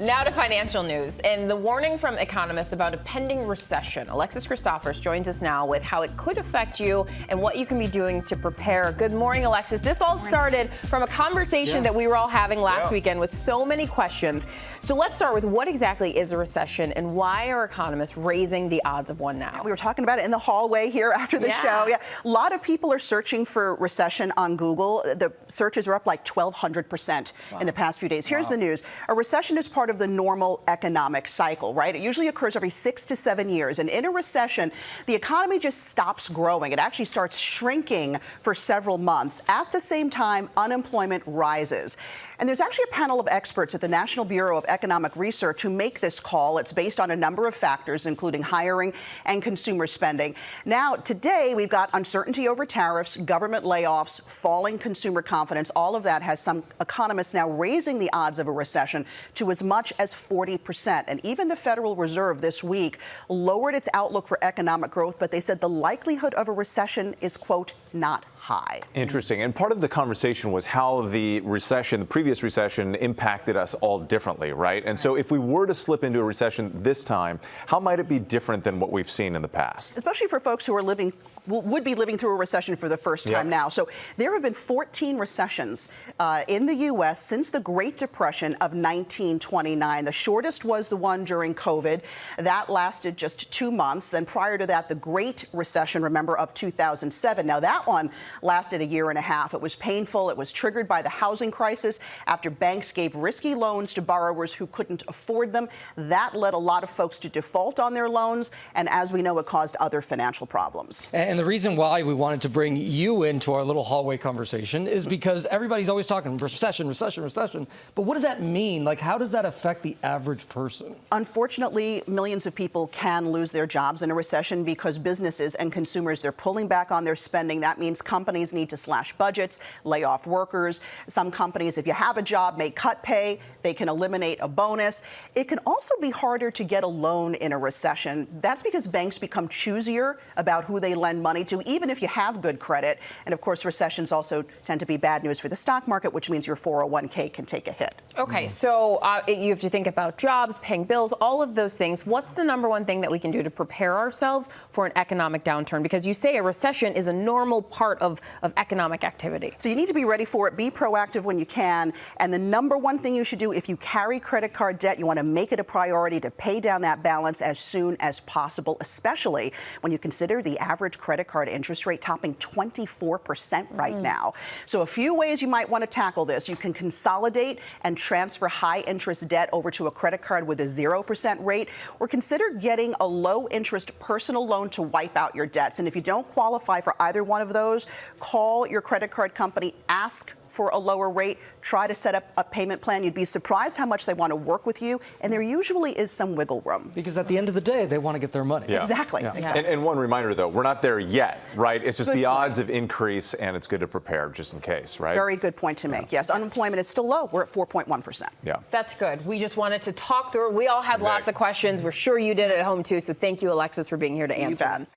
Now to financial news and the warning from economists about a pending recession. Alexis Christoforous joins us now with how it could affect you and what you can be doing to prepare. Good morning, Alexis. This all started from a conversation that we were all having last weekend with so many questions. So let's start with what exactly is a recession and why are economists raising the odds of one now? We were talking about it in the hallway here after the show. A lot of people are searching for recession on Google. The searches are up like 1,200% in the past few days. Here's the news. A recession is part of the normal economic cycle, right? It usually occurs every 6 to 7 years. And in a recession, the economy just stops growing. It actually starts shrinking for several months. At the same time, unemployment rises. And there's actually a panel of experts at the National Bureau of Economic Research who make this call. It's based on a number of factors, including hiring and consumer spending. Now, today, we've got uncertainty over tariffs, government layoffs, falling consumer confidence. All of that has some economists now raising the odds of a recession to as much as 40%. And even the Federal Reserve this week lowered its outlook for economic growth, but they said the likelihood of a recession is, quote, not high. Interesting. And part of the conversation was how the recession, the previous recession, impacted us all differently, right? And so if we were to slip into a recession this time, how might it be different than what we've seen in the past? Especially for folks who are would be living through a recession for the first time now. So there have been 14 recessions in the U.S. since the Great Depression of 1929. The shortest was the one during COVID. That lasted just 2 months. Then prior to that, the Great Recession, remember, of 2007. Now, that one lasted a year and a half. It was painful. It was triggered by the housing crisis after banks gave risky loans to borrowers who couldn't afford them. That led a lot of folks to default on their loans. And as we know, it caused other financial problems. And the reason why we wanted to bring you into our little hallway conversation is because everybody's always talking recession, recession, recession. But what does that mean? Like, how does that affect the average person? Unfortunately, millions of people can lose their jobs in a recession because businesses and consumers, they're pulling back on their spending. That means companies need to slash budgets, lay off workers. Some companies, if you have a job, may cut pay. They can eliminate a bonus. It can also be harder to get a loan in a recession. That's because banks become choosier about who they lend money to, even if you have good credit. And of course, recessions also tend to be bad news for the stock market, which means your 401k can take a hit. Okay, so you have to think about jobs, paying bills, all of those things. What's the number one thing that we can do to prepare ourselves for an economic downturn? Because you say a recession is a normal part of economic activity. So you need to be ready for it. Be proactive when you can. And the number one thing you should do, if you carry credit card debt, you want to make it a priority to pay down that balance as soon as possible, especially when you consider the average credit card interest rate topping 24% right now. So a few ways you might want to tackle this. You can consolidate and transfer high interest debt over to a credit card with a 0% rate, or consider getting a low interest personal loan to wipe out your debts. And if you don't qualify for either one of those, call your credit card company, ask for a lower rate, try to set up a payment plan. You'd be surprised how much they want to work with you, and there usually is some wiggle room. Because at the end of the day, they want to get their money. Exactly. And one reminder, though, we're not there yet, right? It's just the odds have increased, and it's good to prepare just in case, right? Very good point to make. Yes, unemployment is still low. We're at 4.1%. Yeah. That's good. We just wanted to talk through. We all had lots of questions. We're sure you did at home, too. So thank you, Alexis, for being here to answer.